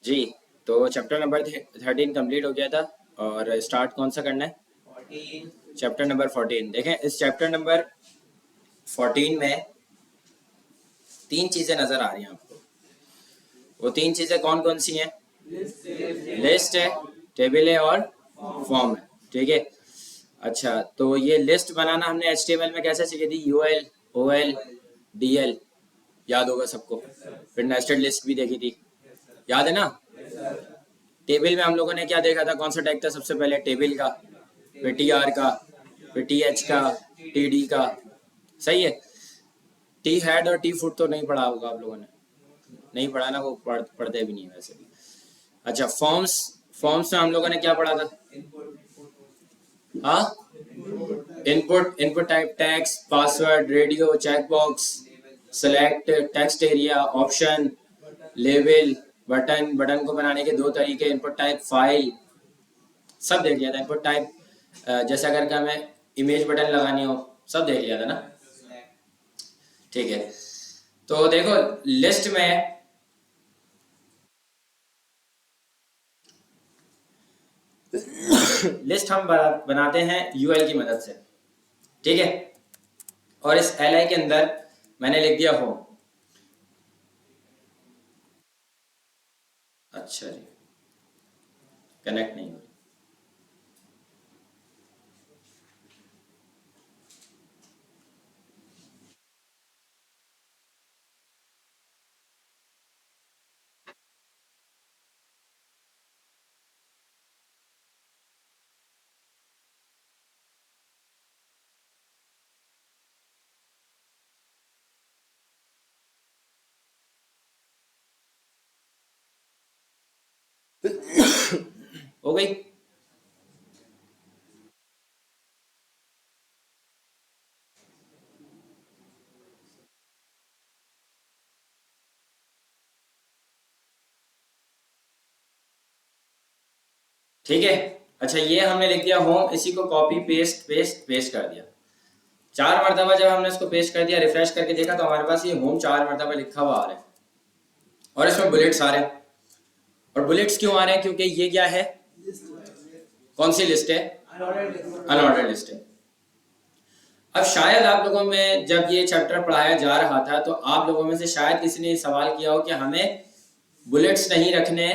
जी। तो chapter number 13 complete हो गया था और स्टार्ट कौन सा करना है? 14। चैप्टर नंबर 14 देखें। इस चैप्टर नंबर 14 में तीन चीज़ें नज़र आ रही हैं आपको। वो तीन चीज़ें कौन कौन सी हैं? लिस्ट है, टेबल है और फॉर्म है। ठीक है। अच्छा, तो ये लिस्ट बनाना हमने HTML में कैसे सीखी थी? UL, OL, DL। याद होगा सबको। फिर नेस्टेड लिस्ट भी देखी थी, याद है ना? टेबल में हम लोगों ने क्या देखा था? कौन सा टैग था सबसे पहले? टेबल का, फिर TR का, फिर TH का, TD का। सही है। टी हेड और टी फुट तो नहीं पढ़ा होगा आप लोगों ने। नहीं पढ़ा ना, वो पढ़ते भी नहीं है वैसे भी। अच्छा, फॉर्म्स। फॉर्म्स में हम लोगों ने क्या पढ़ा था? हाँ, input type, tax, password, radio, checkbox, select, text area, option, label, button. Button को बनाने के दो तरीके, इनपुट टाइप, फाइल, सब देख लिया था। इनपुट टाइप जैसे अगर हमें इमेज बटन लगानी हो, सब देख लिया था ना। ठीक है। तो देखो, लिस्ट में लिस्ट हम बनाते हैं यूएल की मदद से। ठीक है। और इस एल के अंदर मैंने लिख दिया होम। अच्छा जी, कनेक्ट नहीं हो रही। हो गई। ठीक है। अच्छा, ये हमने लिख दिया होम, इसी को कॉपी पेस्ट पेस्ट पेस्ट कर दिया। 4 मरतबा जब हमने इसको पेस्ट कर दिया, रिफ्रेश करके देखा तो हमारे पास ये होम 4 मरतबा लिखा हुआ आ रहा है। और इसमें बुलेट्स आ रहे हैं। और बुलेट्स क्यों आ रहे हैं? क्योंकि ये क्या है? कौन सी लिस्ट है? अनऑर्डर्ड लिस्ट है। अब शायद आप लोगों में जब ये चैप्टर पढ़ाया जा रहा था तो आप लोगों में से शायद किसी ने सवाल किया हो कि हमें बुलेट्स नहीं रखने,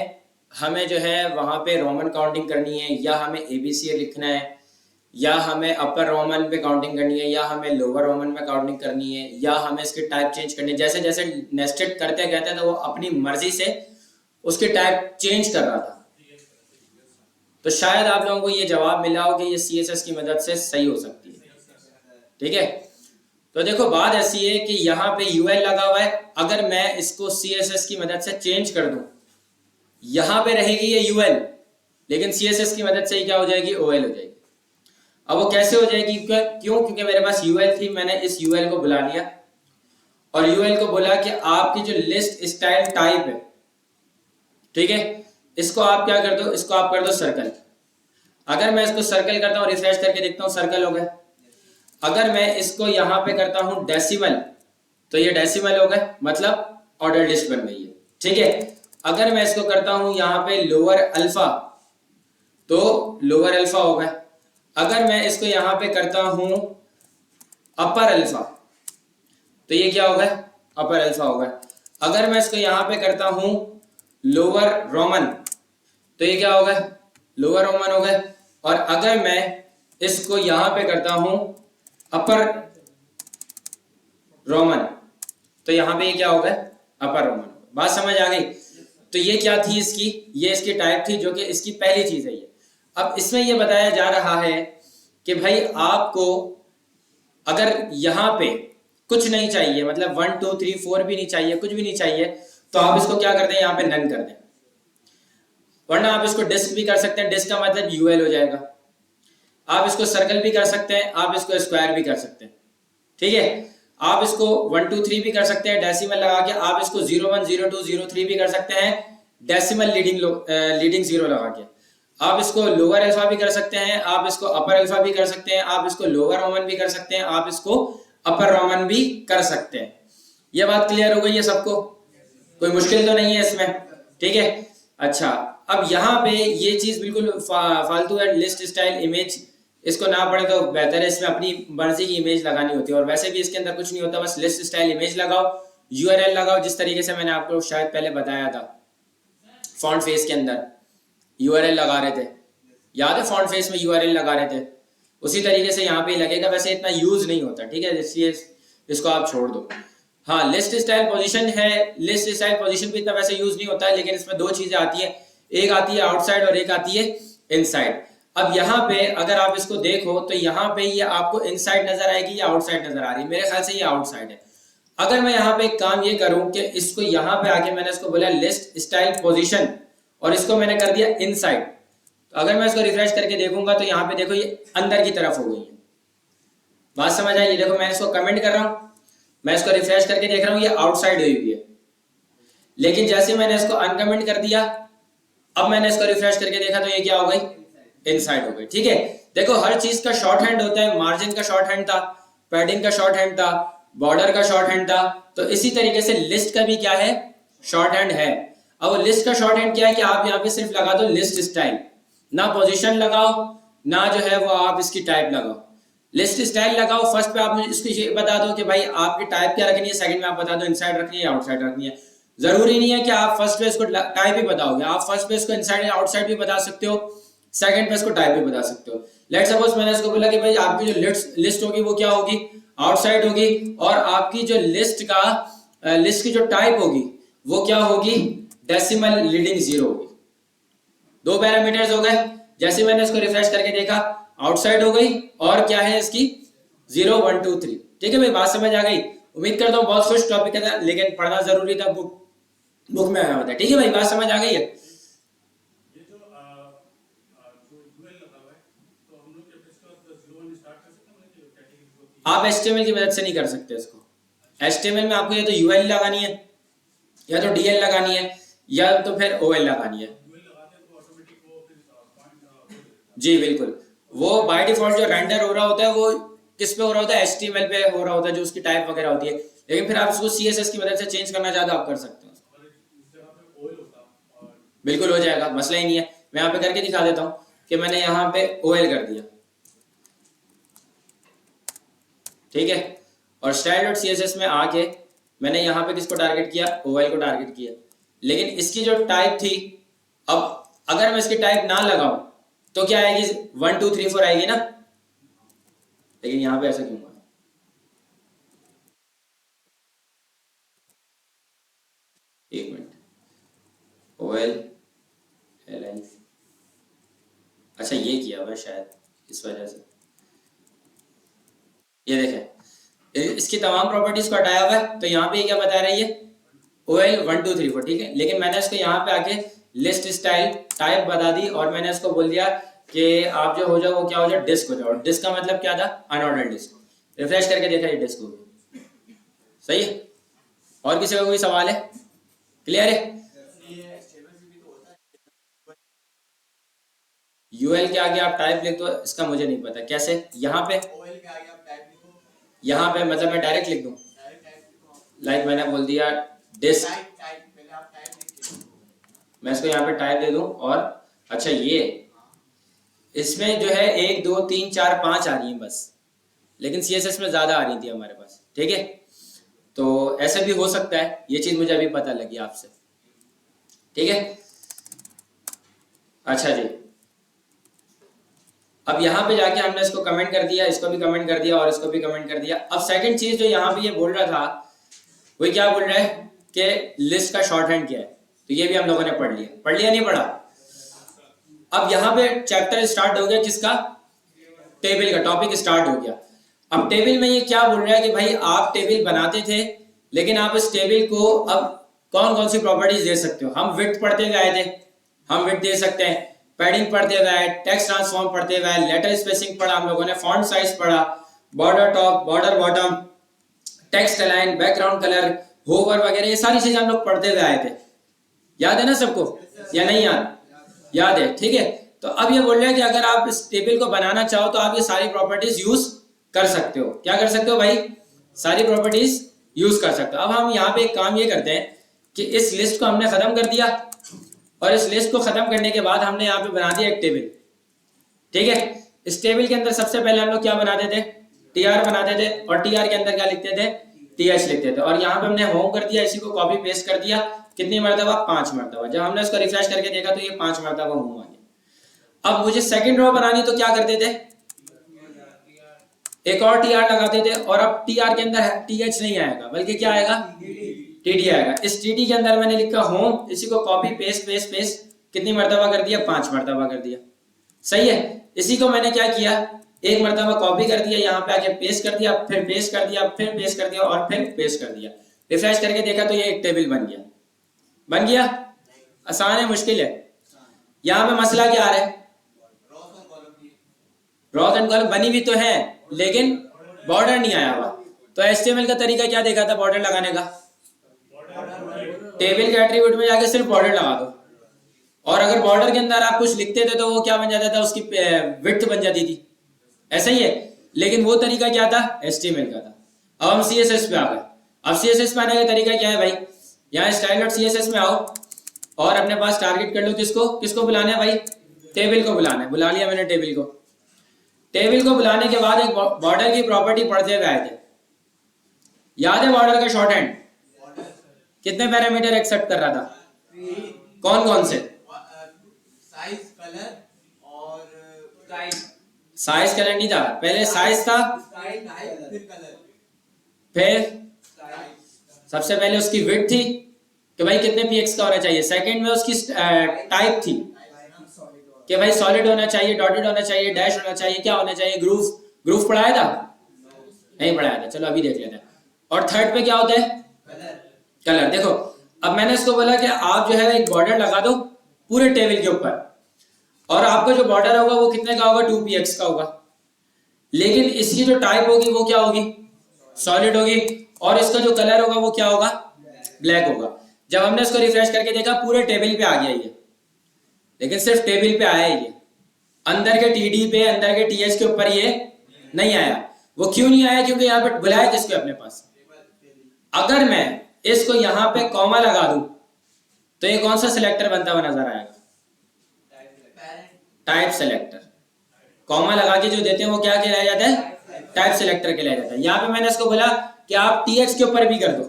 हमें जो है वहां पे रोमन काउंटिंग करनी है, या हमें ABC लिखना है, या हमें अपर रोमन पे काउंटिंग करनी है, या हमें लोअर रोमन में काउंटिंग करनी है, या हमें इसके टाइप चेंज करनी है। जैसे जैसे नेस्टेड करते गए थे तो वो अपनी मर्जी से उसके टाइप चेंज कर रहा था। तो शायद आप लोगों को ये जवाब मिला हो कि ये CSS की मदद से सही हो सकती है। ठीक है। तो देखो, बात ऐसी है कि यहाँ पे UL लगा हुआ है। अगर मैं इसको CSS की मदद से चेंज कर दूं, यहाँ पे रहेगी ये UL, लेकिन CSS की मदद से ही क्या हो जाएगी? OL हो जाएगी। अब वो कैसे हो जाएगी? क्यों? क्योंकि मेरे पास UL थी, मैंने इस UL को बुला लिया और UL को बोला कि आपकी जो लिस्ट स्टाइल टाइप है, ठीक है, इसको आप क्या कर दो? इसको आप कर दो सर्कल। अगर मैं इसको सर्कल करता हूँ, रिफ्रेश करके देखता हूँ, सर्कल हो गया। अगर मैं इसको यहां पे करता हूं डेसिमल, तो ये डेसिमल हो गए, मतलब ऑर्डर लिस्ट बन गई है। ठीक है। अगर मैं इसको करता हूं यहां पे लोअर अल्फा, तो लोअर अल्फा हो गए। अगर मैं इसको यहां पे करता हूं अपर अल्फा, तो ये क्या हो गया? अपर अल्फा हो गया। अगर मैं इसको यहां पे करता हूं लोअर रोमन, तो ये क्या हो गया? लोअर रोमन हो गए। और अगर मैं इसको यहां पे करता हूं अपर रोमन, तो यहां पे ये क्या हो गया? अपर रोमन। बात समझ आ गई? तो ये क्या थी इसकी? ये इसकी टाइप थी, जो कि इसकी पहली चीज है ये। अब इसमें ये बताया जा रहा है कि भाई आपको अगर यहां पे कुछ नहीं चाहिए, मतलब 1 2 3 4 भी नहीं चाहिए, कुछ भी नहीं चाहिए, तो आप इसको क्या कर दें? यहाँ पे नन कर दें। वरना आप इसको डिस्क भी कर सकते हैं, डिस्क का मतलब UL हो जाएगा। आप इसको सर्कल भी कर सकते हैं, आप इसको स्क्वायर भी कर सकते हैं। ठीक है। आप इसको 1 2 3 भी कर सकते हैं डेसिमल लगा के, आप इसको 0 1 0 2 0 3 भी कर सकते हैं डेसिमल लीडिंग जीरो लगा के। आप इसको लोअर अल्फा भी कर सकते हैं, आप इसको अपर अल्फा भी कर सकते हैं, आप इसको लोअर रोमन भी कर सकते हैं, आप इसको अपर रोमन भी कर सकते हैं। ये बात क्लियर हो गई है सबको? कोई मुश्किल तो नहीं है इसमें? ठीक है। अच्छा, अब यहाँ पे ये चीज बिल्कुल फालतू है, लिस्ट स्टाइल इमेज, इसको ना पढ़े तो बेहतर है। इसमें अपनी मर्जी की इमेज लगानी होती है और वैसे भी इसके अंदर कुछ नहीं होता, बस लिस्ट स्टाइल इमेज लगाओ, यूआरएल लगाओ, जिस तरीके से मैंने आपको शायद पहले बताया था फॉन्ट फेस के अंदर यूआरएल लगा रहे थे, याद है फॉन्ट फेस में यूआरएल लगा रहे थे, उसी तरीके से यहाँ पे लगेगा। वैसे इतना यूज नहीं होता, ठीक है, इसलिए इसको आप छोड़ दो। हाँ, लिस्ट स्टाइल पोजीशन है, लिस्ट स्टाइल पोजीशन भी इतना वैसे यूज नहीं होता है, लेकिन इसमें दो चीजें आती है, एक आती है आउटसाइड और एक आती है इनसाइड। अब यहाँ पे अगर आप इसको देखो तो यहाँ पे ये आपको इनसाइड नजर आएगी या आउटसाइड नजर आ रही है, मेरे ख्याल से ये आउटसाइड है। अगर मैं यहाँ पे एक काम ये करूं कि इसको यहाँ पे आके मैंने इसको बोला लिस्ट स्टाइल पोजीशन और इसको मैंने कर दिया इनसाइड, तो अगर मैं इसको रिफ्रेश करके देखूंगा तो यहाँ पे देखो ये अंदर की तरफ हो गई है। बात समझ आई? ये देखो मैं इसको कमेंट कर रहा हूँ, मैं इसको रिफ्रेश करके देख रहा हूँ, ये आउटसाइड हुई हुई है, लेकिन जैसे मैंने इसको अनकमेंट कर दिया, अब मैंने इसको रिफ्रेश करके देखा तो ये क्या हो गई, इनसाइड हो गई। ठीक है, देखो हर चीज का शॉर्ट हैंड होता है, मार्जिन का शॉर्ट हैंड था, पैडिंग का शॉर्ट हैंड था, बॉर्डर का शॉर्ट हैंड था, तो इसी तरीके से लिस्ट का भी क्या है, शॉर्ट हैंड है। अब लिस्ट का शॉर्ट हैंड क्या है कि आप यहाँ पे सिर्फ लगा दो लिस्ट स्टाइल, ना पोजीशन लगाओ ना जो है वो आप इसकी टाइप लगाओ, लिस्ट स्टाइल लगाओ। फर्स्ट पे आप मुझे इसको ये बता दो कि भाई आपकी टाइप क्या रखनी है, सेकंड में आप बता दो इनसाइड रखनी है या आउटसाइड रखनी है। जरूरी नहीं है कि आप फर्स्ट पे इसको टाइप ही बताओगे, आप फर्स्ट पे इसको इनसाइड या आउटसाइड भी बता सकते हो, सेकंड पे इसको टाइप भी बता सकते हो। लेट्स सपोज मैंने इसको बोला कि भाई आपकी जो लिस्ट होगी वो क्या होगी, आउटसाइड होगी, और आपकी जो लिस्ट की जो टाइप होगी वो क्या होगी, डेसिमल लीडिंग जीरो होगी। दो पैरामीटर्स हो गए। जैसे मैंने इसको रिफ्रेश करके देखा, आउटसाइड हो गई और क्या है इसकी 0 1 2 3। ठीक है भाई, बात समझ आ गई? उम्मीद करता हूँ बहुत खुश टॉपिक था, लेकिन पढ़ना जरूरी था, बुक में आया हुआ था। ठीक है भाई, बात समझ आ गई है? आप HTML की मदद से नहीं कर सकते इसको। HTML में आपको या तो UL लगानी है, या तो DL लगानी है, या तो फिर OL लगानी है। जी बिल्कुल, वो बाय डिफॉल्ट जो रेंडर हो रहा होता है वो किस पे हो रहा होता है, HTML पे हो रहा होता है, जो उसकी टाइप वगैरह होती है। लेकिन फिर आप उसको CSS की मदद से चेंज करना चाहते हो, आप कर सकते हो, बिल्कुल हो जाएगा, मसला ही नहीं है। मैं यहाँ पे करके दिखा देता हूँ कि मैंने यहाँ पे OL कर दिया, ठीक है, और style.css में आके मैंने यहाँ पे किसको टारगेट किया, OL को टारगेट किया। लेकिन इसकी जो टाइप थी, अब अगर मैं इसकी टाइप ना लगाऊं तो क्या आएगी, 1 2 3 4 आएगी ना, लेकिन यहाँ पे ऐसा क्यों हुआ? एक मिनट, OL LN, अच्छा ये किया हुआ शायद इस वजह से। ये देखें, इसकी तमाम प्रॉपर्टीज को हटाया हुआ है, तो यहाँ पे क्या बता रही है, OL 1 2 3 4, ठीक है। लेकिन मैंने इसको यहाँ पे आके लिस्ट स्टाइल टाइप बता दी और मैंने इसको बोल दिया कि आप जो हो जाओ वो क्या हो जाए, डिस्क हो जाओ। डिस्क का मतलब क्या था, अनऑर्डर्ड डिस्क। रिफ्रेश करके देखा, ये डिस्क हो गई। सही है? और किसी का कोई सवाल है? क्लियर है? UL के आगे आप टाइप लिख दो, इसका मुझे नहीं पता कैसे। यहाँ पे यहाँ पे मतलब मैं डायरेक्ट लिख दूं, लाइक मैंने बोल दिया डिस्क, मैं इसको यहाँ पे टाइप दे दूं और अच्छा ये इसमें जो है 1 2 3 4 5 आ रही है बस, लेकिन CSS में ज्यादा आ रही थी हमारे पास। ठीक है, तो ऐसा भी हो सकता है, ये चीज मुझे अभी पता लगी आपसे। ठीक है, अच्छा जी, अब यहाँ पे जाके हमने इसको कमेंट कर दिया, इसको भी कमेंट कर दिया और इसको भी कमेंट कर दिया। अब सेकंड चीज जो यहाँ पे ये बोल रहा था, वही क्या बोल रहा है कि लिस्ट का शॉर्ट हैंड क्या है, तो ये भी हम लोगों ने पढ़ लिया नहीं पढ़ा। अब यहाँ पे चैप्टर स्टार्ट हो गया, किसका, टेबल का टॉपिक स्टार्ट हो गया। अब टेबल में ये क्या बोल रहा है कि भाई आप टेबल बनाते थे, लेकिन आप इस टेबल को अब कौन कौन सी प्रॉपर्टीज दे सकते हो। हम विड्थ पढ़ते हुए आए थे, हम विड्थ दे सकते हैं, पैडिंग पढ़ते हुए आए, टेक्स्ट ट्रांसफॉर्म पढ़ते हुए आए, लेटर स्पेसिंग पढ़ा हम लोगों ने, फॉन्ट साइज पढ़ा, border top, border bottom, text align, background colour, hover वगैरह, ये सारी चीजें हम लोग पढ़ते हुए आए थे। याद है ना सबको या नहीं याद? याद है, ठीक है। तो अब ये बोल रहे हैं कि अगर आप इस टेबल को बनाना चाहो तो आप ये सारी प्रॉपर्टीज यूज कर सकते हो। क्या कर सकते हो भाई? सारी प्रॉपर्टीज यूज कर सकते हो। अब हम यहाँ पे एक काम ये करते हैं कि इस लिस्ट को हमने खत्म कर दिया, और इस लिस्ट को खत्म करने के बाद हमने यहाँ पे बना दिया एक टेबल। ठीक है, इस टेबल के अंदर सबसे पहले हम लोग क्या बनाते थे, टीआर बनाते थे, और टीआर के अंदर क्या लिखते थे, टीएच लिखते थे। और यहाँ पे हमने होम कर दिया, इसी को कॉपी पेस्ट कर दिया, कितनी मरतबा, 5 मरतबा। जब हमने इसको रिफ्रेश करके देखा तो ये 5 मरतबा होम आ गया। अब मुझे सेकंड रो बनानी, तो क्या करते थे, एक और टीआर लगाते थे, और अब टीआर के अंदर टीएच नहीं आएगा बल्कि क्या आएगा, टीडी आएगा। इस टीडी के अंदर मैंने लिखा होम, इसी को कॉपी पेस्ट पेस्ट पेस्ट कितनी मरतबा कर दिया, 5 मरतबा कर दिया। सही है, इसी को मैंने क्या किया, एक मरतबा कॉपी कर दिया, यहाँ पे आके पेस्ट कर दिया, फिर पेस्ट कर दिया, फिर पेस्ट कर दिया, और फिर पेस्ट कर दिया। रिफ्रेश करके देखा तो ये एक टेबल बन गया। बन गया, आसान है मुश्किल है? यहाँ पे मसला क्या आ रहा है, रॉस एंड कॉलम बनी हुई तो है लेकिन बॉर्डर नहीं आया हुआ। तो एचटीएमएल का तरीका क्या देखा था बॉर्डर लगाने का, टेबल के एट्रीब्यूट में जाके सिर्फ बॉर्डर लगा दो, और अगर बॉर्डर के अंदर आप कुछ लिखते थे तो वो क्या बन जाता था, उसकी विड्थ बन जाती थी। ऐसा ही है, लेकिन वो तरीका क्या था, एचटीएमएल का था। अब हम सीएसएस पे आ गए। अब सीएसएस पे आने का तरीका क्या है भाई, यहाँ style.css में आओ और अपने पास टारगेट कर लो, किसको किसको बुलाना है भाई, टेबल को बुलाना है। बुला लिया मैंने टेबल को। टेबल को बुलाने के बाद एक बॉर्डर की प्रॉपर्टी पढ़ते हुए आए थे, याद है बॉर्डर का शॉर्ट हैंड कितने पैरामीटर एक्सेप्ट कर रहा था, कौन कौन से, साइज, कलर और टाइप। साइज कलर नहीं था, पहले साइज था, फिर सबसे पहले उसकी विड्थ थी कि भाई कितने px का होना चाहिए, सेकंड में उसकी टाइप थी कि भाई सॉलिड होना चाहिए, डॉटेड होना चाहिए, डैश होना चाहिए, क्या होना चाहिए, ग्रूव। ग्रूव पढ़ाया था, नहीं पढ़ाया था, चलो अभी देख लेते हैं। और थर्ड पे क्या होता है, कलर। देखो अब मैंने इसको बोला कि आप जो है एक बॉर्डर लगा दो पूरे टेबल के ऊपर, और आपका जो बॉर्डर होगा वो कितने का होगा, 2px का होगा, लेकिन इसकी जो टाइप होगी वो क्या होगी, सॉलिड होगी, और इसका जो कलर होगा वो क्या होगा, ब्लैक होगा। जब हमने इसको रिफ्रेश करके देखा पूरे टेबल पे आ गया ये, लेकिन सिर्फ टेबल पे आया ये, अंदर के टीडी पे, अंदर के टीएच के ऊपर ये नहीं आया। वो क्यों नहीं आया, क्योंकि यहाँ पे बुलाया किसको अपने पास। अगर मैं इसको यहाँ पे कॉमा लगा दूं तो ये कौन सा सिलेक्टर बनता हुआ नजर आएगा, टाइप सेलेक्टर। कॉमा लगा के जो देते हैं वो क्या कहलाया जाता है, टाइप सेलेक्टर कहलाया जाता है। यहाँ पे मैंने इसको बोला कि आप टीएच के ऊपर भी कर दो,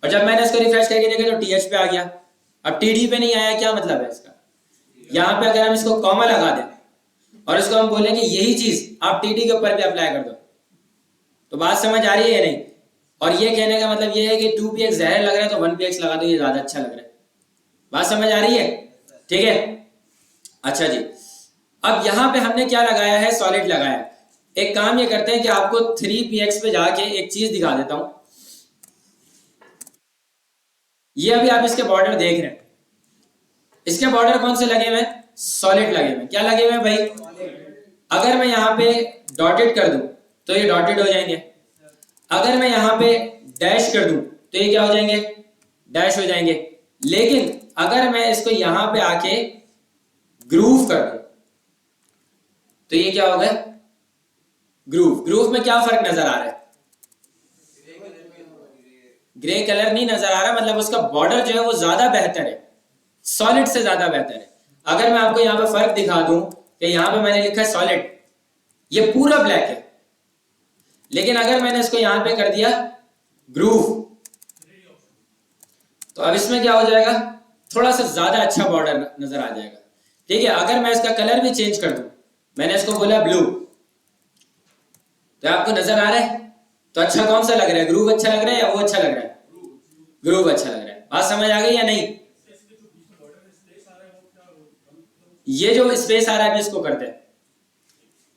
और जब मैंने इसको रिफ्रेश करके देखा तो टीएच पे आ गया। अब टीडी पे नहीं आया, क्या मतलब है इसका, यहाँ पे अगर हम इसको कॉमा लगा दें और इसको हम बोले कि यही चीज आप टीडी के ऊपर भी अप्लाई कर दो, तो बात समझ आ रही है या नहीं। और ये कहने का मतलब ये है कि 2px जहर लग रहा है तो 1px लगा दो, ये ज्यादा अच्छा लग रहा है। बात समझ आ रही है, ठीक है। अच्छा जी, अब यहाँ पे हमने क्या लगाया है, सॉलिड लगाया। एक काम ये करते हैं कि आपको 3px पे जाके एक चीज दिखा देता हूं। ये अभी आप इसके बॉर्डर देख रहे हैं, इसके बॉर्डर कौन से लगे हुए हैं, सॉलिड लगे हुए। क्या लगे हुए भाई, अगर मैं यहाँ पे डॉटेड कर दूं तो ये डॉटेड हो जाएंगे, अगर मैं यहाँ पे डैश कर दूं तो ये क्या हो जाएंगे, डैश हो जाएंगे। लेकिन अगर मैं इसको यहाँ पे आके ग्रूव कर दूं तो ये क्या होगा, ग्रूव। ग्रूव में क्या फर्क नजर आ रहा है, ग्रे कलर नहीं नजर आ रहा, मतलब उसका बॉर्डर जो है वो ज्यादा बेहतर है, सॉलिड से ज्यादा बेहतर है। अगर मैं आपको यहाँ पे फर्क दिखा दूं कि यहाँ पे मैंने लिखा है सॉलिड, ये पूरा ब्लैक है, लेकिन अगर मैंने इसको यहाँ पे कर दिया ग्रूव तो अब इसमें क्या हो जाएगा, थोड़ा सा ज्यादा अच्छा बॉर्डर नजर आ जाएगा। ठीक है, अगर मैं इसका कलर भी चेंज कर दूं, मैंने इसको बोला ब्लू, तो आपको नजर आ रहा है तो अच्छा कौन सा लग रहा है, ग्रूव अच्छा लग रहा है या वो अच्छा लग रहा है, ग्रूव अच्छा लग रहा है। बात समझ आ गई या नहीं। ये जो स्पेस आ रहा है इसको करते हैं,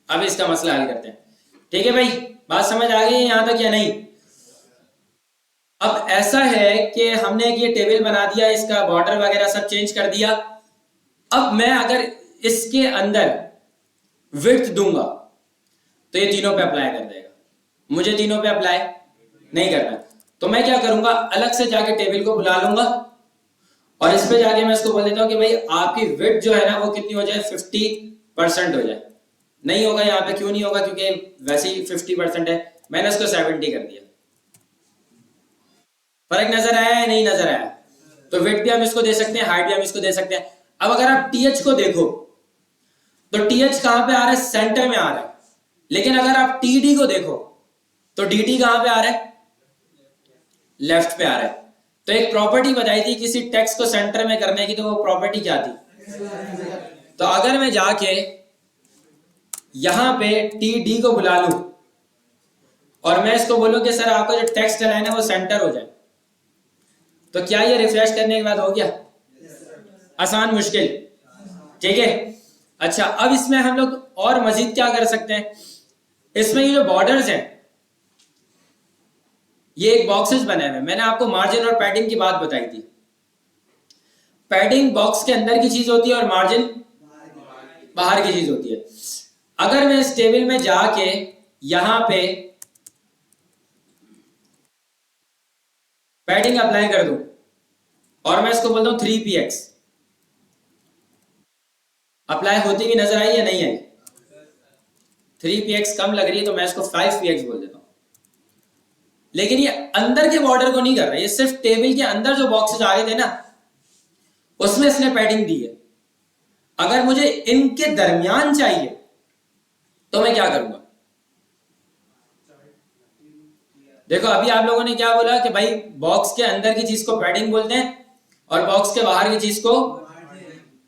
अब इसका मसला हल करते हैं। ठीक है भाई, बात समझ आ गई यहां तक या नहीं। अब ऐसा है कि हमने ये टेबल बना दिया, इसका बॉर्डर वगैरह सब चेंज कर दिया। अब मैं अगर इसके अंदर विड्थ दूंगा तो ये तीनों पे अप्लाई कर देगा, मुझे तीनों पे अप्लाई नहीं करना। तो मैं क्या करूंगा, अलग से जाके टेबल को बुला लूंगा और इस पे जाके मैं इसको बोल देता हूं कि भाई आपकी विड्थ जो है ना वो कितनी हो जाए, 50% हो जाए। नहीं होगा यहाँ पे, क्यों नहीं होगा, क्योंकि वैसे ही 50% है, मैंने इसको 70 कर दिया। फर्क नजर आया या नहीं नजर आया, तो विड्थ भी हम इसको दे सकते हैं, हाइट भी हम इसको दे सकते हैं। अब अगर आप टीएच को देखो तो टीएच कहां पे आ रहा है, सेंटर में आ रहा है। लेकिन अगर आप टीडी को देखो तो डीटी कहां पे आ रहा है, लेफ्ट पे आ रहा है। तो एक प्रॉपर्टी बताई थी किसी टेक्स्ट को सेंटर में करने की, तो वो प्रॉपर्टी क्या थी? तो अगर मैं जाके यहां पे टी डी को बुला लूं और मैं इसको बोलूं कि सर आपका जो टेक्स्ट लाइन है वो सेंटर हो जाए, तो क्या ये रिफ्रेश करने के बाद हो गया? आसान मुश्किल? ठीक है। अच्छा, अब इसमें हम लोग और मजीद क्या कर सकते हैं, इसमें ये जो बॉर्डर्स हैं, ये एक बॉक्सेस बने हुए। मैंने आपको मार्जिन और पैडिंग की बात बताई थी। पैडिंग बॉक्स के अंदर की चीज होती है और मार्जिन बाहर की चीज होती है। अगर मैं इस टेबल में जाके यहां पे पैडिंग अप्लाई कर दूं और मैं इसको बोलता हूं 3px, अप्लाई होती हुई नजर आई या नहीं आई? 3px कम लग रही है तो मैं इसको 5px बोल देता हूं। लेकिन ये अंदर के बॉर्डर को नहीं कर रहा, ये सिर्फ टेबल के अंदर जो बॉक्सेस आ रहे थे ना, उसमें इसने पैडिंग दी है। अगर मुझे इनके दरमियान चाहिए तो मैं क्या करूंगा? देखो अभी आप लोगों ने क्या बोला कि भाई बॉक्स के अंदर की चीज को पैडिंग बोलते हैं और बॉक्स के बाहर की चीज को।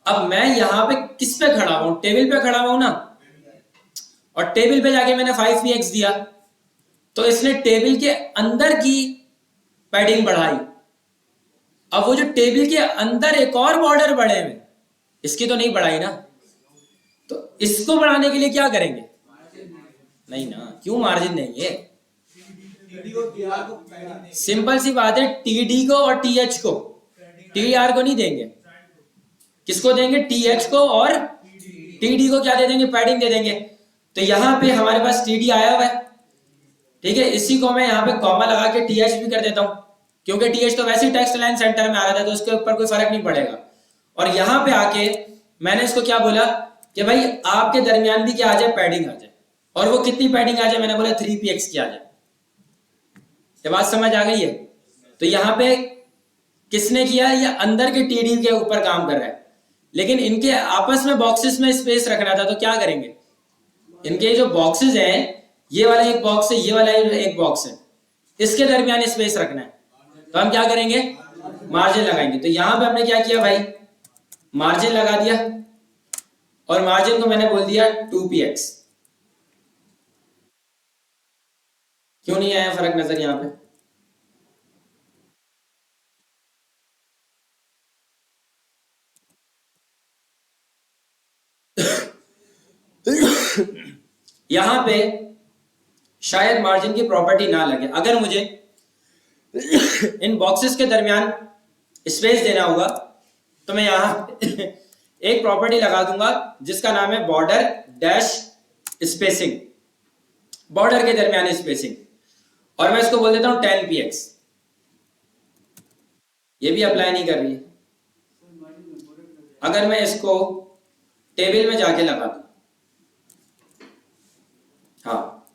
अब मैं यहां पे किस पे खड़ा हूं? टेबल पे खड़ा हूं ना, और टेबल पे जाके मैंने 5px दिया तो इसने टेबल के अंदर की पैडिंग बढ़ाई। अब वो जो टेबल के अंदर एक और बॉर्डर बढ़े हुए, इसकी तो नहीं बढ़ाई ना, तो इसको बढ़ाने के लिए क्या करेंगे? नहीं ना, क्यों मार्जिन नहीं है? सिंपल सी बात है, टीडी को और टीएच को, टीआर को नहीं देंगे। किसको देंगे? टीएच को, और टीडी को क्या दे देंगे? पैडिंग दे देंगे। तो यहां पे हमारे पास टीडी आया हुआ है, ठीक है। इसी को मैं यहां पे कॉमा लगा के टीएच भी कर देता हूं, क्योंकि टीएच तो वैसे ही टेक्स्ट लाइन सेंटर में आ रहा था तो उसके ऊपर कोई फर्क नहीं पड़ेगा। और यहां पे आके मैंने इसको क्या बोला कि भाई आपके दरमियान भी क्या आ जाए? पैडिंग आ जाए। और वो कितनी पैडिंग आ जाए? मैंने बोला 3px की आ जाए। ये बात समझ आ गई है? तो यहां पे किसने किया? ये अंदर के टीडी के ऊपर काम कर रहा है, लेकिन इनके आपस में बॉक्सेस में स्पेस रखना था, तो क्या करेंगे? इनके जो बॉक्सेस हैं, ये वाला एक बॉक्स है, ये वाला एक बॉक्स है, इसके दरमियान स्पेस रखना है, तो हम क्या करेंगे? मार्जिन लगाएंगे। तो यहां पे हमने क्या किया भाई? मार्जिन लगा दिया, और मार्जिन को मैंने बोल दिया 2px। क्यों नहीं आया फर्क नजर यहां पे? यहां पे शायद मार्जिन की प्रॉपर्टी ना लगे। अगर मुझे इन बॉक्सेस के दरमियान स्पेस देना होगा तो मैं यहां एक प्रॉपर्टी लगा दूंगा जिसका नाम है बॉर्डर डैश स्पेसिंग, बॉर्डर के दरमियान स्पेसिंग, और मैं इसको बोल देता हूं 10px। ये भी अप्लाई नहीं कर रही है। अगर मैं इसको टेबल में जाके लगा दूं, हाँ,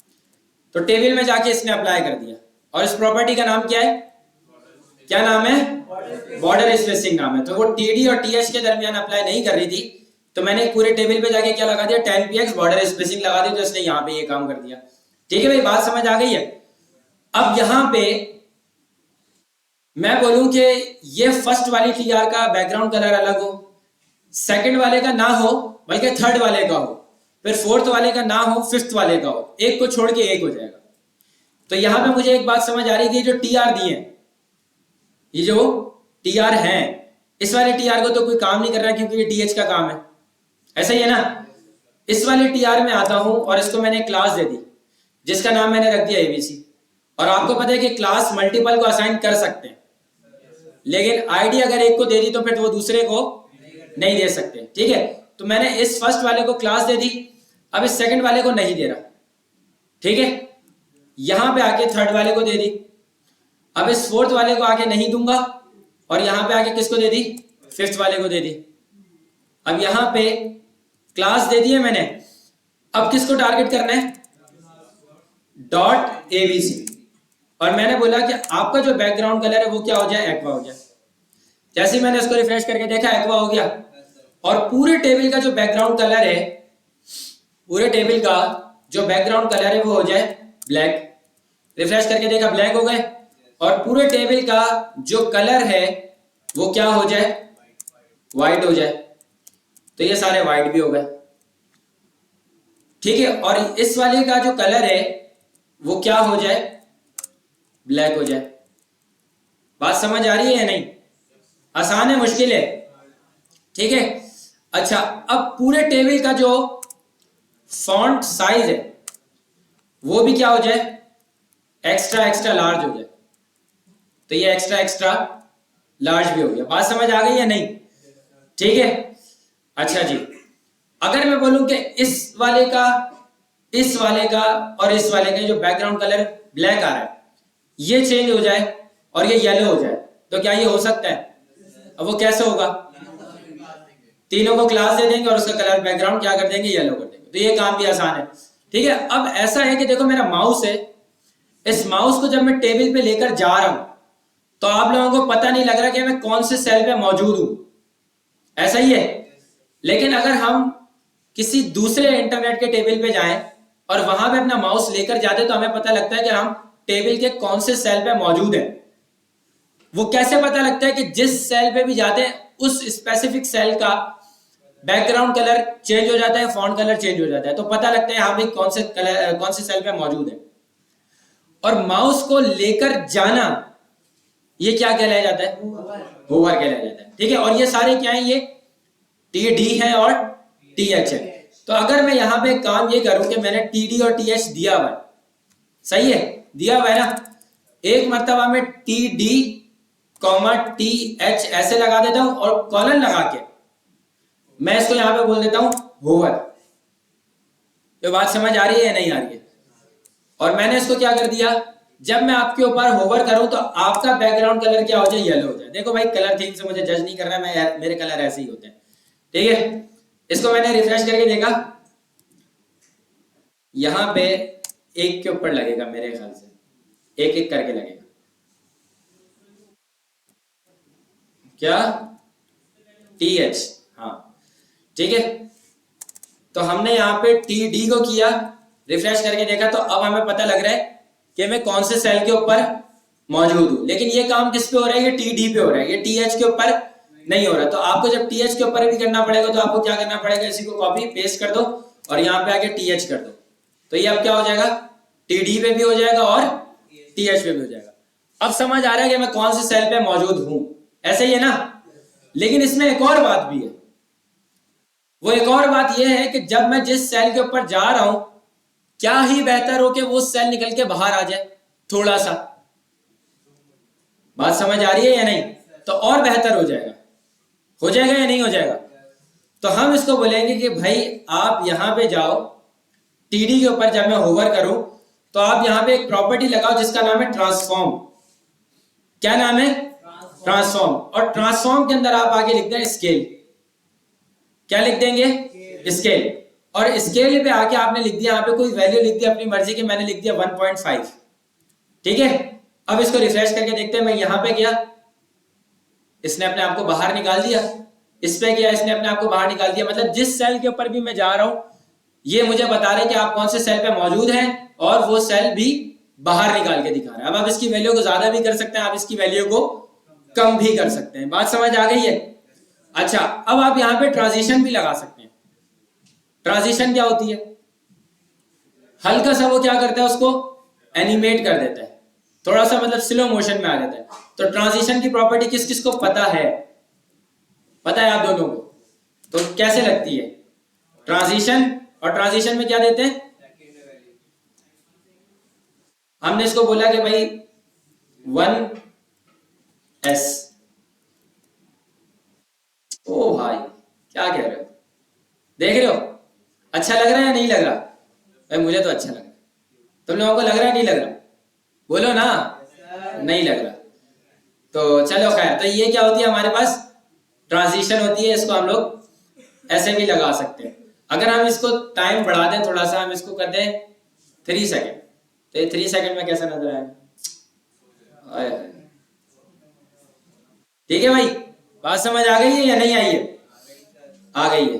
तो टेबल में जाके इसने अप्लाई कर दिया, और इस प्रॉपर्टी का नाम क्या है? क्या नाम है? बॉर्डर स्पेसिंग नाम है। तो वो टीडी और टीएच के दरमियान अप्लाई नहीं कर रही थी, तो मैंने पूरे टेबल पे जाके क्या लगा दिया? 10px बॉर्डर स्पेसिंग लगा दी, तो इसने यहां पे ये काम कर दिया। ठीक है भाई, बात समझ आ गई है? अब यहां पे मैं बोलूं कि ये फर्स्ट वाली टीआर का बैकग्राउंड कलर अलग हो, सेकंड वाले का ना हो बल्कि थर्ड वाले का हो, फिर फोर्थ वाले का ना हो, फिफ्थ वाले का हो, एक को छोड़ के एक हो जाएगा। तो यहां पे मुझे एक बात समझ आ रही थी, जो टीआर दिए हैं, ये जो टीआर हैं, इस वाले टीआर को तो कोई काम नहीं कर रहा क्योंकि ये टीएच का काम है, ऐसा ही है ना। इस वाले टीआर में आता हूं और इसको मैंने क्लास दे दी जिसका नाम मैंने रख दिया एबीसी। और आपको पता है कि क्लास मल्टीपल को असाइन कर सकते हैं, लेकिन आईडी अगर एक को दे दी तो फिर वो दूसरे को नहीं दे सकते। ठीक है, तो मैंने इस फर्स्ट वाले को क्लास दे दी, अब इस सेकंड वाले को नहीं दे रहा। ठीक है, यहां पे आके थर्ड वाले को दे दी, अब इस फोर्थ वाले को आके नहीं दूंगा, और यहां पे आके किसको दे दी? फिफ्थ वाले को दे दी। अब यहां पे क्लास दे दी है मैंने, अब किसको टारगेट करना है? Dot ABC. और मैंने बोला कि आपका जो बैकग्राउंड कलर है वो क्या हो जाए? एक्वा हो जाए। जैसे ही मैंने इसको रिफ्रेश करके देखा एक्वा हो गया, और पूरे टेबल का जो बैकग्राउंड कलर है, पूरे टेबल का जो बैकग्राउंड कलर है वो हो जाए ब्लैक। रिफ्रेश करके देखा ब्लैक हो गए, और पूरे टेबल का जो कलर है वो क्या हो जाए, व्हाइट हो जाए। तो ये सारे व्हाइट भी हो गए, ठीक है। और इस वाले का जो कलर है वो क्या हो जाए, ब्लैक हो जाए। बात समझ आ रही है या नहीं? आसान है, मुश्किल है? ठीक है। अच्छा, अब पूरे टेबल का जो फॉन्ट साइज है वो भी क्या हो जाए, एक्स्ट्रा एक्स्ट्रा लार्ज हो जाए। तो ये एक्स्ट्रा एक्स्ट्रा लार्ज भी हो गया। बात समझ आ गई या नहीं? ठीक है। अच्छा जी, अगर मैं बोलूं कि इस वाले का, इस वाले का और इस वाले का जो बैकग्राउंड कलर ब्लैक आ रहा है ये चेंज हो जाए और ये येलो हो जाए, तो क्या ये हो सकता है? अब वो कैसे होगा? तीनों को क्लास दे देंगे और उसका कलर बैकग्राउंड क्या कर देंगे, येलो कर देंगे। तो ये काम भी आसान है, ठीक है। अब ऐसा है कि देखो मेरा माउस है, इस माउस को जब मैं टेबल पे लेकर जा रहा हूं तो आप लोगों को पता नहीं लग रहा कि मैं कौन से सेल पे मौजूद हूं, ऐसा ही है। लेकिन अगर हम किसी दूसरे इंटरनेट के टेबल पे जाएं और वहां पे अपना माउस लेकर जाते तो हमें पता लगता है कि हम टेबल के कौन से सेल पे मौजूद हैं। वो कैसे पता लगता है? कि जिस सेल पे भी जाते हैं उस स्पेसिफिक सेल का बैकग्राउंड कलर चेंज हो जाता है, फॉन्ट कलर चेंज हो जाता है, तो पता लगता है हाँ भाई कौन से कलर, कौन से सेल पे मौजूद है। और माउस को लेकर जाना ये क्या कहलाया जाता है? होवर कहलाया जाता है, ठीक है। और ये सारे क्या है, ये टी डी है और टी एच है। तो अगर मैं यहाँ पे काम ये करूं कि मैंने टी डी और टी एच दिया हुआ है, सही है, दिया हुआ है ना, एक मर्तबा में T D comma T H ऐसे लगा देता हूं और कॉलन लगा के मैं इसको यहां पे बोल देता हूं होवर। तो बात समझ आ रही है या नहीं आ रही है? और मैंने इसको क्या कर दिया, जब मैं आपके ऊपर होवर करूं तो आपका बैकग्राउंड कलर क्या हो जाए, येलो हो जाए। देखो भाई कलर थीम से मुझे जज नहीं करना, मैं मेरे कलर ऐसे ही होते हैं, ठीक है। इसको मैंने रिफ्रेश करके देखा, यहां पे एक के ऊपर लगेगा मेरे ख्याल से, एक एक करके लगेगा क्या, टी एच, हाँ ठीक है। तो हमने यहाँ पे टी डी को किया, रिफ्रेश करके देखा तो अब हमें पता लग रहा है कि मैं कौन से सेल के ऊपर मौजूद हूं। लेकिन ये काम किस पे हो रहा है, ये टी डी पे हो रहा है, ये टी एच के ऊपर नहीं हो रहा। तो आपको जब टी एच के ऊपर भी करना पड़ेगा तो आपको क्या करना पड़ेगा, इसी को कॉपी पेस्ट कर दो और यहाँ पे आके टी एच कर दो। तो ये अब क्या हो जाएगा, टी डी पे भी हो जाएगा और टी एच पे भी हो जाएगा। अब समझ आ रहा है कि मैं कौन से सेल पे मौजूद हूं, ऐसे ही है ना। लेकिन इसमें एक और बात भी है, वो एक और बात यह है कि जब मैं जिस सेल के ऊपर जा रहा हूं क्या ही बेहतर हो कि वो सेल निकल के बाहर आ जाए थोड़ा सा। बात समझ आ रही है या नहीं? तो और बेहतर हो जाएगा, हो जाएगा या नहीं हो जाएगा? तो हम इसको बोलेंगे कि भाई आप यहां पे जाओ, टीडी के ऊपर जब मैं होवर करूं तो आप यहां पे एक प्रॉपर्टी लगाओ जिसका नाम है ट्रांसफॉर्म। क्या नाम है? ट्रांसफॉर्म। और ट्रांसफॉर्म के अंदर आप आगे लिख दें स्केल। क्या लिख देंगे? स्केल। और स्केल पे आके आपने लिख दिया, यहाँ पे कोई वैल्यू लिख दी अपनी मर्जी की, मैंने लिख दिया 1.5, ठीक है। अब इसको रिफ्रेश करके देखते हैं, मैं यहां पे गया, इसने अपने आप को बाहर निकाल दिया, इस पे गया, इसने अपने आप को बाहर निकाल दिया। मतलब जिस सेल के ऊपर भी मैं जा रहा हूं ये मुझे बता रहे हैं कि आप कौन से सेल पे मौजूद हैं और वो सेल भी बाहर निकाल के दिखा रहा है। अब आप इसकी वैल्यू को ज्यादा भी कर सकते हैं, आप इसकी वैल्यू को कम भी कर सकते हैं। बात समझ आ गई है? अच्छा, अब आप यहां पे ट्रांजिशन भी लगा सकते हैं। ट्रांजिशन क्या होती है, हल्का सा वो क्या करता है, उसको एनिमेट कर देता है, थोड़ा सा मतलब स्लो मोशन में आ जाता है। तो ट्रांजिशन की प्रॉपर्टी किस किस को पता है? पता है आप दोनों को? तो कैसे लगती है ट्रांजिशन? और ट्रांजिशन में क्या देते हैं, हमने इसको बोला कि भाई 1s। ओ भाई क्या कह रहे हो, देख रहे हो अच्छा लग रहा है या नहीं लग रहा? भाई मुझे तो अच्छा लग रहा है, तुम लोगों को लग रहा है नहीं लग रहा? बोलो ना, नहीं लग रहा। तो चलो खैर, तो ये क्या होती है हमारे पास, ट्रांजिशन होती है। इसको हम लोग ऐसे भी लगा सकते हैं। अगर हम इसको टाइम बढ़ा दें थोड़ा सा, हम इसको कर दें 3 सेकेंड, तो ये 3 सेकेंड में कैसा नजर आएगा? ठीक है भाई, बात समझ आ गई है या नहीं आई है? आ गई है।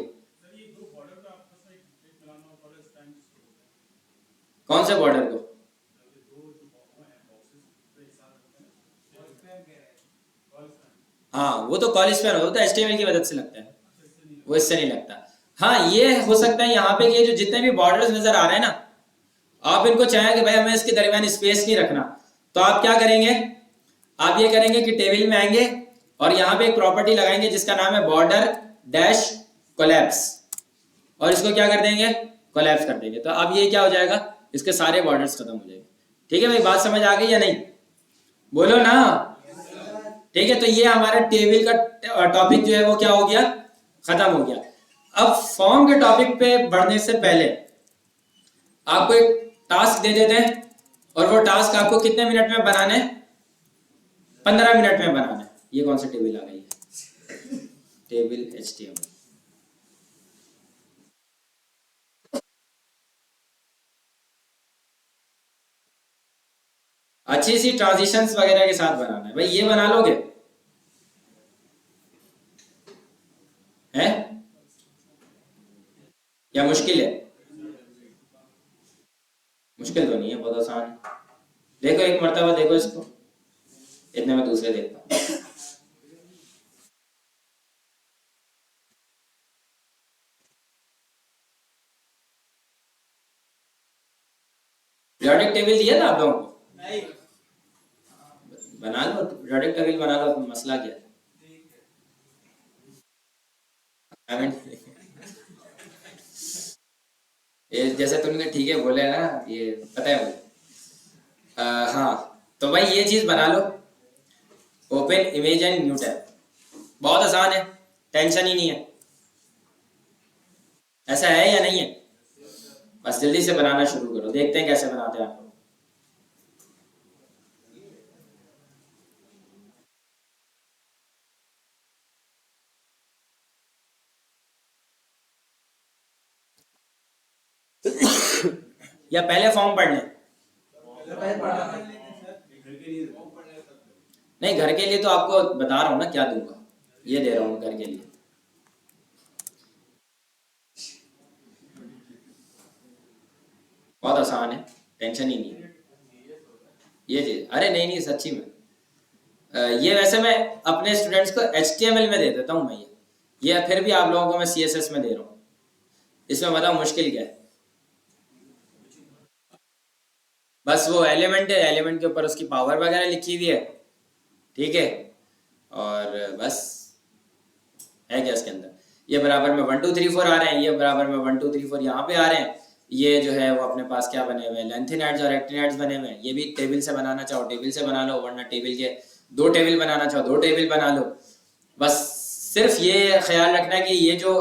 कौन से बॉर्डर को? हाँ वो तो कॉलेज पे होता है, HTML की मदद से लगता है, वो इससे नहीं लगता। हाँ ये हो सकता है यहाँ पे कि ये जो जितने भी बॉर्डर्स नजर आ रहे हैं ना, आप इनको चाहें कि भाई हमें इसके दरमियान स्पेस नहीं रखना, तो आप क्या करेंगे, आप ये करेंगे कि टेबल में आएंगे और यहाँ पे एक प्रॉपर्टी लगाएंगे जिसका नाम है बॉर्डर डैश कोलैप्स, और इसको क्या कर देंगे, कोलैप्स कर देंगे। तो अब ये क्या हो जाएगा, इसके सारे बॉर्डर्स खत्म हो जाएंगे। ठीक है भाई, बात समझ आ गई या नहीं? बोलो ना। ठीक है, तो ये हमारा टेबल का टॉपिक जो है वो क्या हो गया, खत्म हो गया। अब फॉर्म के टॉपिक पे बढ़ने से पहले आपको एक टास्क दे देते हैं, और वो टास्क आपको कितने मिनट में बनाना है, 15 मिनट में बनाना है। ये कौन सा टेबल आ गई है, टेबल HTML। अच्छी सी ट्रांजिशंस वगैरह के साथ बनाना है भाई, ये बना लोगे हैं या मुश्किल है? मुश्किल तो नहीं है, बहुत आसान है। देखो एक मर्तबा देखो इसको, इतने में दूसरे देखता हूँ। पीरियोडिक टेबल दिया था आप लोगों को? नहीं। बना लो पीरियोडिक टेबल, बना लो, मसला क्या है? ये जैसे तुमने ठीक है बोले ना, ये पता है मुझे। हाँ तो भाई ये चीज बना लो, open image and new tab, बहुत आसान है, टेंशन ही नहीं है। ऐसा है या नहीं है? बस जल्दी से बनाना शुरू करो, देखते हैं कैसे बनाते हैं आप लोग। या पहले फॉर्म पढ़ लें? नहीं, घर के लिए तो आपको बता रहा हूँ ना क्या दूंगा, ये दे रहा हूँ घर के लिए। बहुत आसान है, टेंशन ही नहीं है ये चीज। अरे नहीं नहीं सच्ची में, ये वैसे मैं अपने स्टूडेंट्स को HTML में दे देता हूँ मैं, ये फिर भी आप लोगों को मैं CSS में दे रहा हूँ। इसमें बताओ मुश्किल क्या है? बस वो एलिमेंट है, एलिमेंट के ऊपर उसकी पावर वगैरह लिखी हुई है, ठीक है, और बस है क्या इसके अंदर। ये बराबर में 1 2 3 4 आ रहे हैं, ये बराबर में 1 2 3 4 यहाँ पे आ रहे हैं। ये जो है वो अपने पास क्या बने हुए हैं, लेंथिनहेड्स और एक्टिनहेड्स बने हुए हैं। ये भी टेबल से बनाना चाहो टेबल से बना लो, वरना टेबल के 2 टेबल बनाना चाहो 2 टेबल बना लो। बस सिर्फ ये ख्याल रखना कि ये जो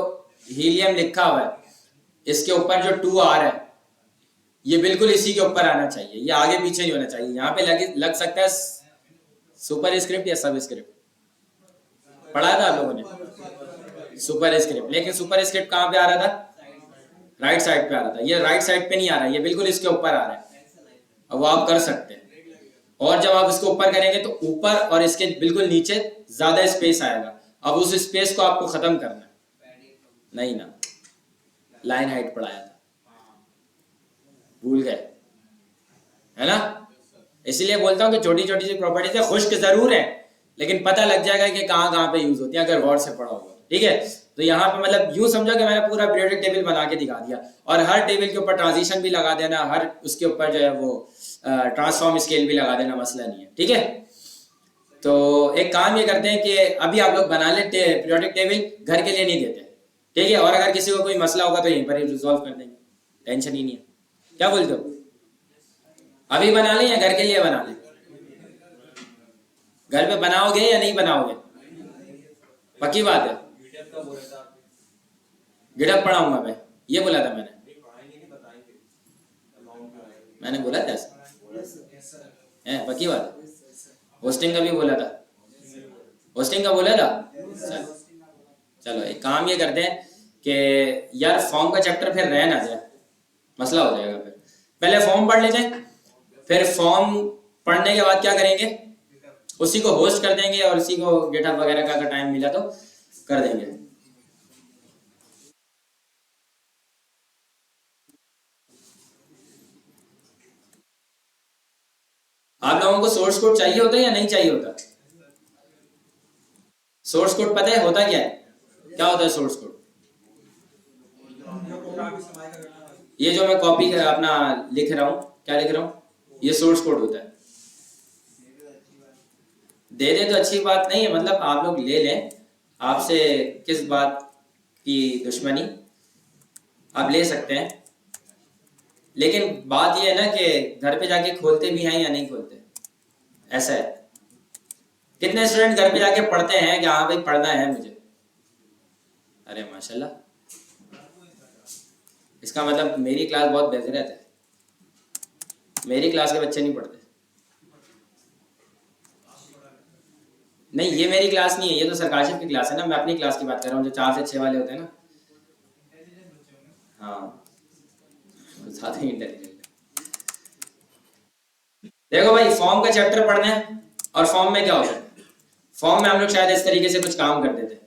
हीलियम लिखा हुआ है इसके ऊपर जो 2 आ रहा है ये बिल्कुल इसी के ऊपर आना चाहिए, ये आगे पीछे नहीं होना चाहिए। यहाँ पे लग सकता है सुपर स्क्रिप्ट या सब स्क्रिप्ट, पढ़ा था आप लोगों ने सुपर स्क्रिप्ट, लेकिन सुपर स्क्रिप्ट कहाँ पे आ रहा था, राइट साइड पे आ रहा था। ये राइट साइड पे नहीं आ रहा है, ये बिल्कुल इसके ऊपर आ रहा है। अब वो आप कर सकते हैं, और जब आप इसको ऊपर करेंगे तो ऊपर और इसके बिल्कुल नीचे ज्यादा स्पेस आएगा। अब उस स्पेस को आपको खत्म करना है। नहीं ना, लाइन हाइट पढ़ाया था, भूल गए है ना? इसीलिए बोलता हूँ कि छोटी छोटी सी प्रॉपर्टीज है, खुश्क जरूर है लेकिन पता लग जाएगा कि कहाँ कहाँ पे यूज होती है अगर गौर से पढ़ा होगा। ठीक है, तो यहाँ पे मतलब यूं समझो कि मैंने पूरा पीरियोडिक टेबल बना के दिखा दिया, और हर टेबल के ऊपर ट्रांजिशन भी लगा देना, हर उसके ऊपर जो है वो ट्रांसफॉर्म स्केल भी लगा देना, मसला नहीं है। ठीक है, तो एक काम ये करते हैं कि अभी आप लोग बना ले पीरियोडिक टेबल, घर के लिए नहीं देते, ठीक है, और अगर किसी को कोई मसला होगा तो यहीं पर ही रिजॉल्व कर देंगे, टेंशन ही नहीं है। क्या बोलते हो, अभी बना लें या घर के लिए बना लें? घर पे बनाओगे या नहीं बनाओगे? पक्की बात है, गिटअप पढ़ाऊंगा मैं, ये बोला था मैंने बोला था ऐसा है, पक्की बात है। होस्टिंग का भी बोला था, होस्टिंग का बोला था। चलो एक काम ये करते हैं कि यार फॉर्म का चैप्टर फिर रह ना जाए, मसला हो जाएगा। फिर पहले फॉर्म पढ़ लेते हैं, फिर फॉर्म पढ़ने के बाद क्या करेंगे, उसी को होस्ट कर देंगे और उसी को गिटहब वगैरह का अगर टाइम मिला तो कर देंगे। आप लोगों को सोर्स कोड चाहिए होता है या नहीं चाहिए होता? सोर्स कोड पता है होता क्या है? क्या होता है सोर्स कोड? ये जो मैं कॉपी अपना लिख रहा हूँ, क्या लिख रहा हूँ, ये सोर्स कोड होता है। दे दे तो अच्छी बात नहीं है, मतलब आप लोग ले लें, आपसे किस बात की दुश्मनी, आप ले सकते हैं। लेकिन बात ये है ना कि घर पे जाके खोलते भी हैं या नहीं खोलते, ऐसा है। कितने स्टूडेंट घर पे जाके पढ़ते हैं कि हाँ भाई पढ़ना है मुझे? अरे माशाल्लाह, इसका मतलब मेरी क्लास बहुत बेहतर है। मेरी क्लास के बच्चे नहीं पढ़ते। नहीं, ये मेरी क्लास नहीं है, ये तो सरकाशिफ की क्लास है ना। मैं अपनी क्लास की बात कर रहा हूँ, जो 4 से 6 वाले होते हैं ना। हाँ, ज्यादा ही इंटेलिजेंट। देखो भाई, फॉर्म का चैप्टर पढ़ना है, और फॉर्म में क्या होता है? फॉर्म में हम लोग शायद इस तरीके से कुछ काम करते थे,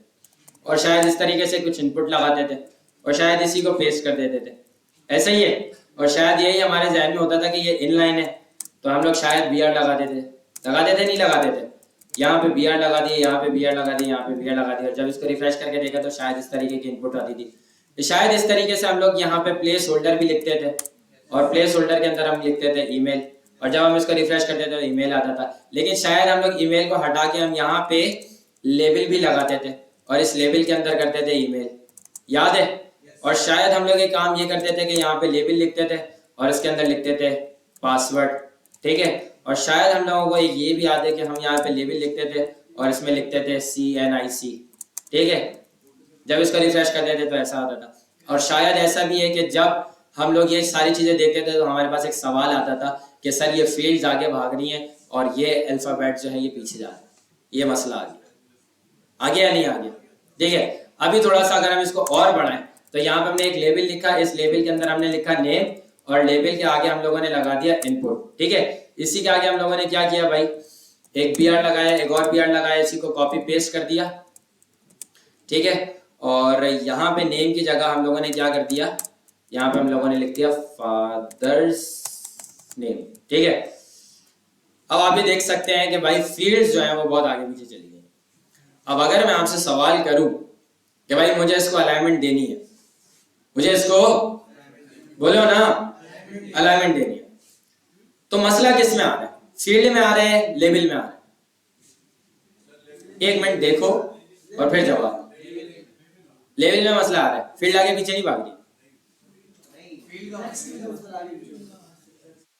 और शायद इस तरीके से कुछ इनपुट लगाते थे, और शायद इसी को पेस्ट कर देते थे, ऐसा ही है। और शायद यही हमारे जहन में होता था कि ये इनलाइन है, तो हम लोग शायद बी आर लगाते थे, नहीं लगाते थे। यहाँ पे बी आर लगा दिए, यहाँ पे बी आर लगा दिए, यहाँ पे बी आर लगा दिए, और जब इसको रिफ्रेश करके देखा तो शायद इस तरीके की इनपुट आती थी। तो शायद इस तरीके से हम लोग यहाँ पे प्लेस होल्डर भी लिखते थे, और प्लेस होल्डर के अंदर हम लिखते थे ईमेल, और जब हम इसको रिफ्रेश करते थे तो ईमेल आता था। लेकिन शायद हम लोग ईमेल को हटा के हम यहाँ पे लेबल भी लगाते थे, और इस लेबल के अंदर करते थे ईमेल, याद है? और शायद हम लोग एक काम ये करते थे कि यहाँ पे लेबल लिखते थे और इसके अंदर लिखते थे पासवर्ड, ठीक है। और शायद हम लोगों को एक ये भी याद है कि हम यहाँ पे लेबल लिखते थे और इसमें लिखते थे CNIC, ठीक है। जब इसको रिफ्रेश करते थे तो ऐसा आता था। और शायद ऐसा भी है कि जब हम लोग ये सारी चीजें देखते थे तो हमारे पास एक सवाल आता था कि सर ये फील्ड्स आगे भाग रही हैं और ये अल्फाबेट जो है ये पीछे जा रहा है, ये मसला आ गया। आगे या नहीं आ गया? ठीक है। अभी थोड़ा सा अगर हम इसको और बढ़ाएं तो यहाँ पे हमने एक लेबल लिखा, इस लेबल के अंदर हमने लिखा नेम, और लेबल के आगे हम लोगों ने लगा दिया इनपुट, ठीक है। इसी के आगे हम लोगों ने क्या किया भाई, एक बी आर लगाया, एक और बी आर लगाया, इसी को कॉपी पेस्ट कर दिया, ठीक है। और यहाँ पे नेम की जगह हम लोगों ने क्या कर दिया, यहाँ पे हम लोगों ने लिख दिया फादर्स नेम, ठीक है। अब आप ये देख सकते हैं कि भाई फील्ड्स जो है वो बहुत आगे पीछे चली गई। अब अगर मैं आपसे सवाल करूं कि भाई मुझे इसको अलाइनमेंट देनी है, मुझे इसको बोलो ना अलाइनमेंट देनी है, तो मसला किस में आ रहा है? फील्ड में आ रहा है, लेबल में आ रहा है? एक मिनट देखो और फिर जवाब। लेवल में मसला आ रहा है, फील्ड आगे पीछे नहीं भाग रही।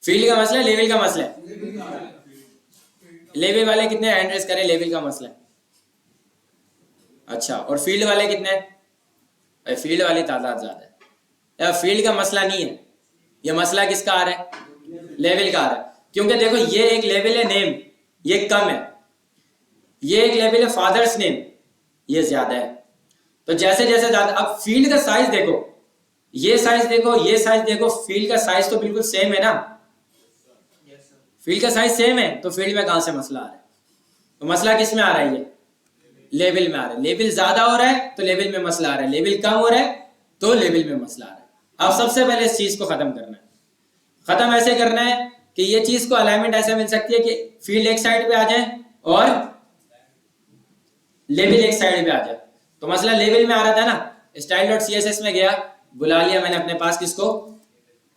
फील्ड का मसला है, लेवल का मसला है? लेवल वाले कितने हैंड रेस करें? लेवल का मसला है। अच्छा, और फील्ड वाले कितने? फील्ड वाली तादाद ज्यादा है। फील्ड का मसला नहीं है, ये मसला किसका आ रहा है? लेवल का आ रहा है। क्योंकि देखो ये एक लेवल है नेम, ये कम है, ये एक लेवल है फादर्स नेम, ये ज्यादा है। तो जैसे जैसे ज्यादा, अब फील्ड का साइज देखो, ये साइज देखो, ये साइज देखो, फील्ड का साइज तो बिल्कुल सेम है ना? फील्ड का साइज सेम है, तो फील्ड में कहां से मसला आ रहा है? तो मसला किस में आ रहा है? ये लेवल में आ रहा है। लेवल ज्यादा हो रहा है तो लेवल में मसला आ रहा है, लेवल कम हो रहा है तो लेवल में मसला आ रहा है। अब सबसे पहले इस चीज को खत्म करना है। खत्म ऐसे करना है कि ये चीज को अलाइनमेंट ऐसे मिल सकती है कि फील्ड एक साइड पे आ जाए और लेवल एक साइड पे आ जाए। तो मसला लेवल में आ रहा था ना, style.css में गया, बुला लिया मैंने अपने पास किसको,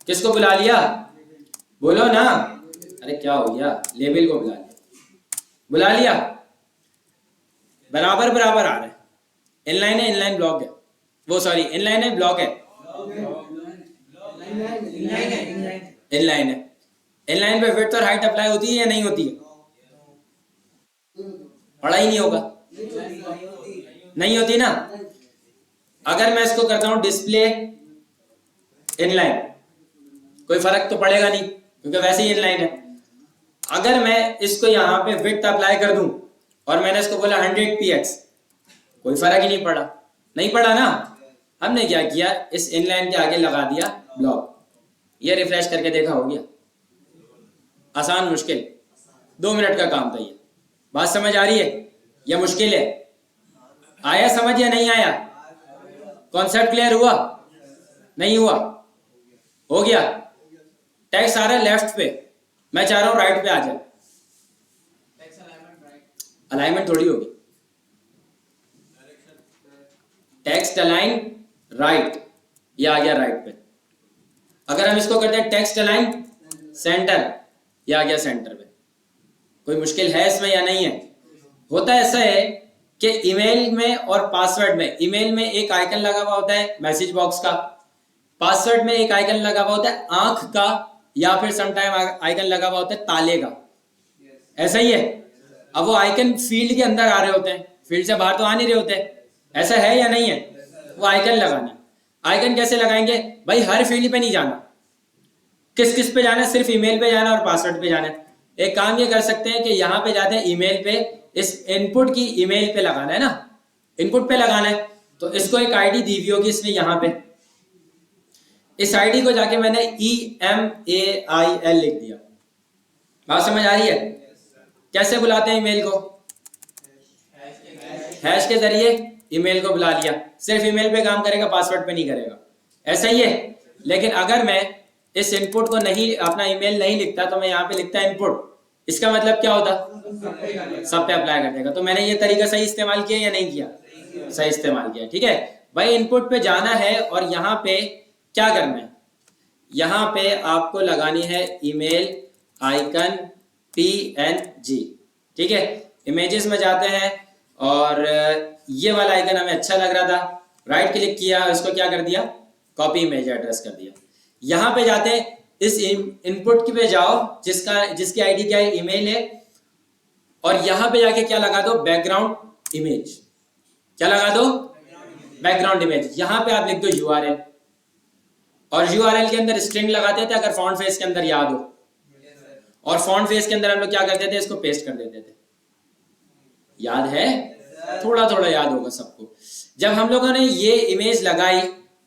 किसको बुला लिया? बोलो ना, अरे क्या हो गया? लेवल को बुला लिया, बुला लिया, बराबर बराबर आ रहा है। इनलाइन है, इनलाइन ब्लॉक है, वो सॉरी इनलाइन है ब्लॉक है, इनलाइन है। इनलाइन पे विड्थ और हाइट अप्लाई होती है या नहीं होती है? पढ़ा ही नहीं होगा, नहीं होती ना। अगर मैं इसको करता हूं डिस्प्ले इनलाइन, कोई फर्क तो पड़ेगा नहीं क्योंकि वैसे ही इनलाइन है। अगर मैं इसको यहां पे विड्थ अप्लाई कर दूं और मैंने इसको बोला 100px, कोई फर्क ही नहीं पड़ा, नहीं पड़ा ना। हमने क्या किया, इस इनलाइन के आगे लगा दिया ब्लॉक, ये रिफ्रेश करके देखा, हो गया। आसान मुश्किल 2 मिनट का काम था ये, बात समझ आ रही है या मुश्किल है? आया समझ या नहीं आया? कॉन्सेप्ट क्लियर हुआ? नहीं हुआ? हो गया? टेक्स्ट आ रहा है लेफ्ट पे, मैं चाह रहा हूं राइट पे आ जाए। टेक्स्ट अलाइनमेंट राइट, अलाइनमेंट थोड़ी होगी, टेक्स्ट अलाइन राइट, ये आ गया राइट पे। अगर हम इसको करते हैं टेक्स्ट अलाइन सेंटर, ये आ गया सेंटर पे। कोई मुश्किल है इसमें या नहीं है? होता ऐसा है कि ईमेल में और पासवर्ड में, ईमेल में एक आइकन लगा हुआ होता है मैसेज बॉक्स का, पासवर्ड में एक आइकन लगा हुआ होता है आंख का, या फिर समटाइम आइकन लगा हुआ होता है ताले का। ऐसा ही है। अब वो आइकन फील्ड के अंदर आ रहे होते हैं, फील्ड से बाहर तो आ नहीं रहे होते। ऐसा है या नहीं है? वो आइकन लगाना। आइकन कैसे लगाएंगे भाई? हर फील्ड पे नहीं जाना। किस किस पे जाना है? सिर्फ ईमेल पे जाना और पासवर्ड पे जाना है। एक काम ये कर सकते हैं कि यहाँ पे जाते हैं ईमेल पे, इस इनपुट की ईमेल पे लगाना है ना, इनपुट पे लगाना है, तो इसको एक आईडी दी हुई होगी इसने यहाँ पे। इस आईडी को जाके मैंने EMAIL लिख दिया। बात समझ आ रही है? कैसे बुलाते हैं ईमेल को? हैश के जरिए ईमेल को बुला लिया। सिर्फ ईमेल पे काम करेगा, पासवर्ड पे नहीं करेगा। ऐसा ही है। लेकिन अगर मैं इस इनपुट को नहीं, अपना ईमेल नहीं लिखता, तो मैं यहाँ पे लिखता इनपुट, इसका मतलब क्या होता? सब पे अप्लाई कर देगा। तो मैंने ये तरीका सही इस्तेमाल किया या नहीं किया? सही इस्तेमाल किया। ठीक है भाई, इनपुट पे जाना है और यहाँ पे क्या करना है? यहाँ पे आपको लगानी है ईमेल आइकन PNG। ठीक है, इमेजेस में जाते हैं और ये वाला आइकन हमें अच्छा लग रहा था, राइट क्लिक किया, इसको क्या कर दिया? कॉपी इमेज एड्रेस कर दिया। यहाँ पे जाते हैं, इस इनपुट की पे जाओ जिसकी आईडी क्या है? ईमेल है। और यहाँ पे जाके क्या लगा दो? Background image. क्या लगा दो? Background image. यहाँ पे आप लिख दो URL, और URL के अंदर स्ट्रिंग लगाते थे अगर फॉन्ट फेस के अंदर याद हो, और फॉन्ट फेस के अंदर हम लोग क्या करते थे? इसको पेस्ट कर देते थे। याद है? थोड़ा थोड़ा याद होगा सबको। जब हम लोगों ने ये इमेज लगाई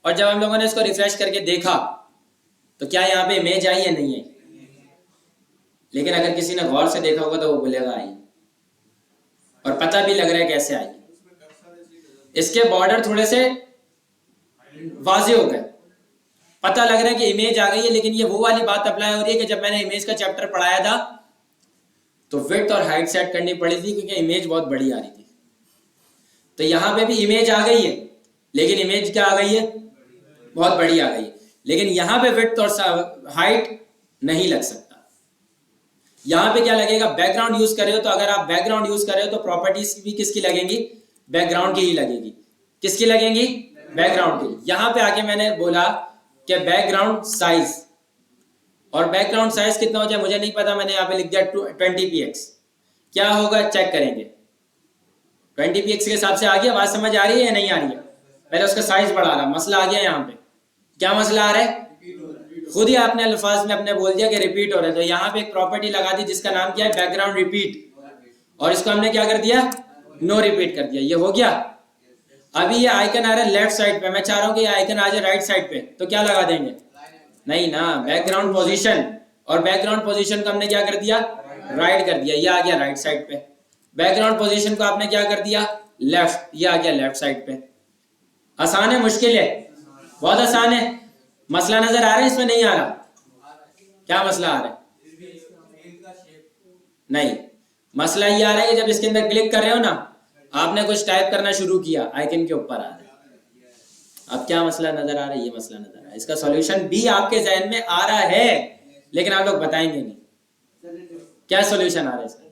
और जब हम लोगों ने इसको रिफ्रेश करके देखा, तो क्या यहाँ पे इमेज आई या नहीं आई? लेकिन अगर किसी ने गौर से देखा होगा तो वो बोलेगा आई, और पता भी लग रहा है कैसे आई। इसके बॉर्डर थोड़े से वाजे हो गए, पता लग रहा है कि इमेज आ गई है। लेकिन ये वो वाली बात अप्लाई हो रही है कि जब मैंने इमेज का चैप्टर पढ़ाया था तो विड्थ और हाइट सेट करनी पड़ी थी, क्योंकि इमेज बहुत बड़ी आ रही थी। तो यहाँ पे भी इमेज आ गई है, लेकिन इमेज क्या आ गई है? बहुत बड़ी आ गई है। लेकिन यहाँ पे विड्थ और हाइट नहीं लग सकता। यहाँ पे क्या लगेगा? बैकग्राउंड यूज कर रहे हो, तो अगर आप बैकग्राउंड यूज कर रहे हो तो प्रॉपर्टीज भी किसकी लगेंगी? बैकग्राउंड की ही लगेगी। किसकी लगेंगी? बैकग्राउंड की। यहाँ पे आके मैंने बोला कि बैकग्राउंड साइज, और बैकग्राउंड साइज कितना हो जाए मुझे नहीं पता, मैंने यहाँ पे लिख दिया 20px। क्या होगा चेक करेंगे। 20px के हिसाब से आ गया? बात समझ आ रही है या नहीं आ रही है? पहले उसका साइज बढ़ा रहा, मसला आ गया यहाँ पे। क्या मसला आ रहा है? खुद ही आपने अल्फाज में अपने बोल दिया कि रिपीट हो रहा है। तो यहाँ पे एक प्रॉपर्टी लगा दी जिसका नाम क्या है? Background repeat. और इसको हमने क्या कर दिया? नो रिपीट कर दिया। ये हो गया। अभी ये आइकन आ रहा है लेफ्ट साइड पे, मैं चाह रहा हूँ कि ये आइकन आ जाए राइट साइड पे, तो क्या लगा देंगे? नहीं ना, बैकग्राउंड पोजीशन। और बैकग्राउंड पोजीशन को हमने क्या कर दिया? राइट कर दिया। ये आ गया राइट साइड पे। बैकग्राउंड पोजीशन को आपने क्या कर दिया? लेफ्ट। ये आ गया लेफ्ट साइड पे। आसान है मुश्किल है? बहुत आसान है। मसला नजर आ रहा है इसमें? नहीं आ रहा? क्या मसला आ रहा है? नहीं, मसला ये आ रहा है कि जब इसके अंदर क्लिक कर रहे हो ना, आपने कुछ टाइप करना शुरू किया, आइकन के ऊपर आ रहा है। अब क्या मसला नजर आ रहा है? ये मसला नजर आ रहा है। इसका सॉल्यूशन भी आपके जहन में आ रहा है, लेकिन आप लोग बताएंगे नहीं। क्या सॉल्यूशन आ रहा है इसका?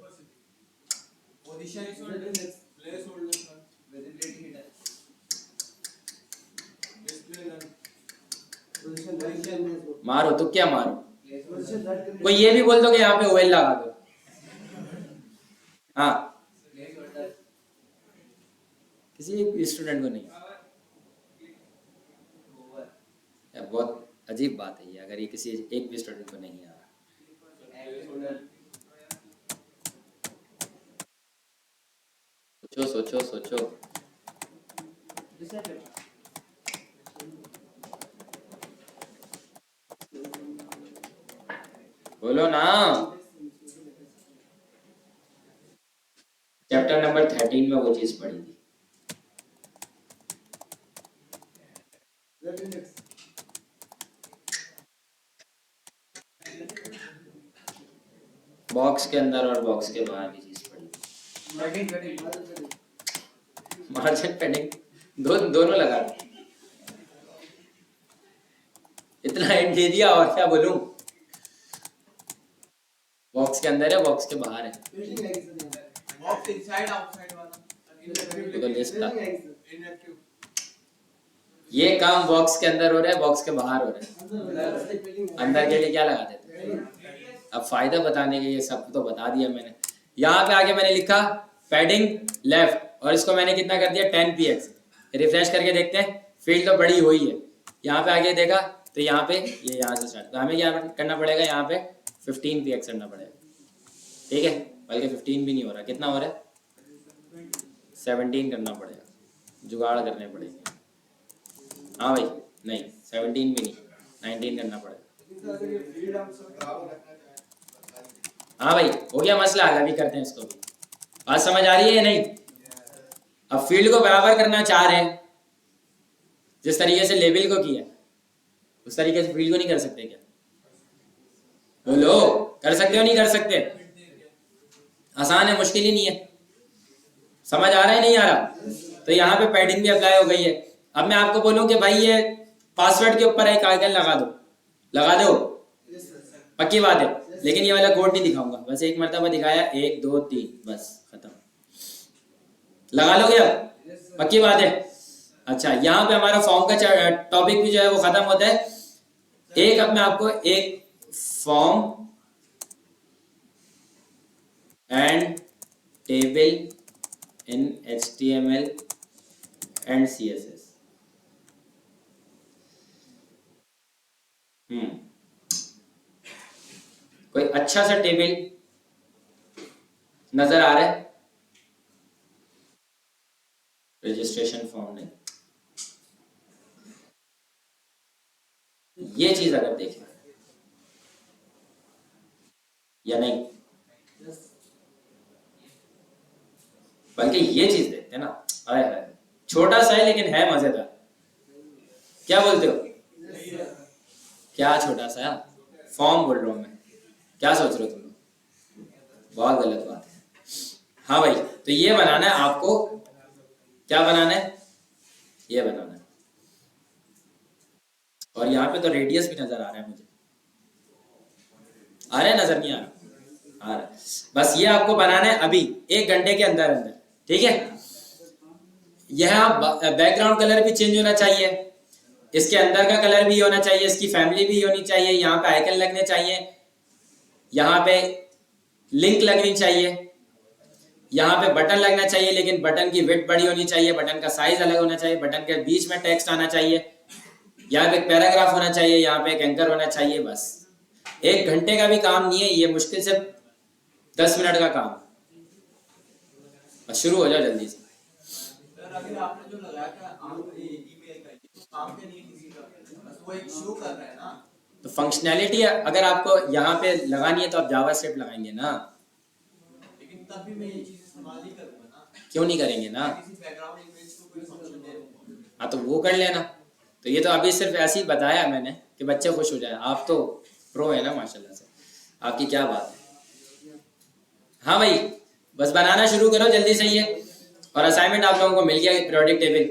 मारो तो क्या मारो? कोई ये भी बोल दो कि यहाँ पे ओएल लगा दो। हाँ, किसी एक स्टूडेंट को नहीं। यार बहुत अजीब बात है ये, अगर ये किसी एक भी स्टूडेंट को नहीं आ रहा। सोचो सोचो सोचो। बोलो ना। चैप्टर नंबर 13 में वो चीज पढ़ी थी। बॉक्स के अंदर और बॉक्स के बाहर की चीज पढ़ी थी। मार्जिन पेडिंग दोनों लगा दो। इतना हिंट दे दिया और क्या बोलूं। बॉक्स के अंदर है, बॉक्स के बाहर है। Box inside, outside वाला. देखो लिस्ट था। ये काम बॉक्स के अंदर हो रहा है, बॉक्स के बाहर हो रहा है। अंदर के लिए क्या लगा देते? अब फायदा बताने के लिए सब तो बता दिया मैंने। यहाँ पे आगे मैंने लिखा पैडिंग लेफ्ट और इसको मैंने कितना कर दिया 10px। रिफ्रेश करके देखते हैं, फील्ड तो बड़ी हुई है। यहाँ पे आगे देखा तो यहाँ पे ये यहाँ से स्टार्ट, तो हमें क्या करना पड़ेगा, यहाँ पे 15px करना पड़ेगा। ठीक है, बल्कि 15 भी नहीं हो रहा, कितना हो रहा है 17 करना पड़ेगा, जुगाड़ करने पड़ेगा। हाँ भाई, नहीं 17 भी नहीं, 19 करना पड़ेगा। हाँ भाई, हो गया मसला, अभी करते हैं इसको भी। बात समझ आ रही है या नहीं? अब फील्ड को बराबर करना चाह रहे हैं, जिस तरीके से लेबल को किया उस तरीके से फील्ड को नहीं कर सकते क्या? बोलो, कर सकते हो नहीं कर सकते? आसान है, मुश्किल ही नहीं है। समझ आ रहा है नहीं आ रहा? तो यहाँ पे पैडिंग भी अप्लाई हो गई है। अब मैं आपको बोलूं कि भाई ये पासवर्ड के ऊपर एक आइकन लगा दो, लगा दो, पक्की बात है। लेकिन ये वाला कोड नहीं दिखाऊंगा, बस एक मरतबा दिखाया, 1 2 3 बस खत्म। लगा लोगे अब? पक्की बात है। अच्छा, यहाँ पे हमारा फॉर्म का टॉपिक भी जो है वो खत्म होता है। एक अब मैं आपको एक form and table in HTML and CSS। कोई अच्छा सा टेबल नजर आ रहा है? रजिस्ट्रेशन फॉर्म नहीं, ये चीज अगर देखें या नहीं, बल्कि ये चीज देखते हैं ना, आए हाय, छोटा सा है लेकिन है मजेदार। क्या बोलते हो? क्या छोटा सा फॉर्म बोल रहा हूं मैं, क्या सोच रहे हो तुम? बहुत गलत बात है। हाँ भाई, तो ये बनाना है आपको। क्या बनाना है? ये बनाना है। और यहाँ पे तो रेडियस भी नजर आ रहा है मुझे। आ रहा है? नजर नहीं आ रहा? आ रहा है। बस ये आपको बनाना है अभी 1 घंटे के अंदर अंदर। ठीक है, यह बैकग्राउंड कलर भी चेंज होना चाहिए, इसके अंदर का कलर भी होना चाहिए, इसकी फैमिली भी होनी चाहिए, यहाँ पे आइकन लगने चाहिए, यहाँ पे लिंक लगनी चाहिए, यहाँ पे बटन लगना चाहिए, लेकिन बटन की विड्थ बड़ी होनी चाहिए, बटन का साइज अलग होना चाहिए, बटन के बीच में टेक्स्ट आना चाहिए, यहाँ पे एक पैराग्राफ होना चाहिए, यहाँ पे एक एंकर होना चाहिए। बस 1 घंटे का भी काम नहीं है ये, मुश्किल से 10 मिनट का काम। बस शुरू हो जाओ जल्दी से। सर अभी आपने जो लगाया था आप ईमेल का काम के नहीं किसी का, बस वो एक शो कर रहा है ना। तो फंक्शनैलिटी अगर आपको यहाँ पे लगानी है तो आप जावास्क्रिप्ट लगाएंगे ना। लेकिन तब भी मैं ये चीज इस्तेमाल नहीं करूंगा ना। क्यों नहीं करेंगे ना? किसी बैकग्राउंड इमेज को कोई फंक्शन दे दूंगा। हाँ, तो वो कर लेना। तो ये तो अभी सिर्फ ऐसे ही बताया मैंने कि बच्चे खुश हो जाए। आप तो प्रो है ना माशाल्लाह से, आपकी क्या बात है। हाँ भाई, बस बनाना शुरू करो जल्दी से ये। और असाइनमेंट आप लोगों को मिल गया, पीरियोडिक टेबल।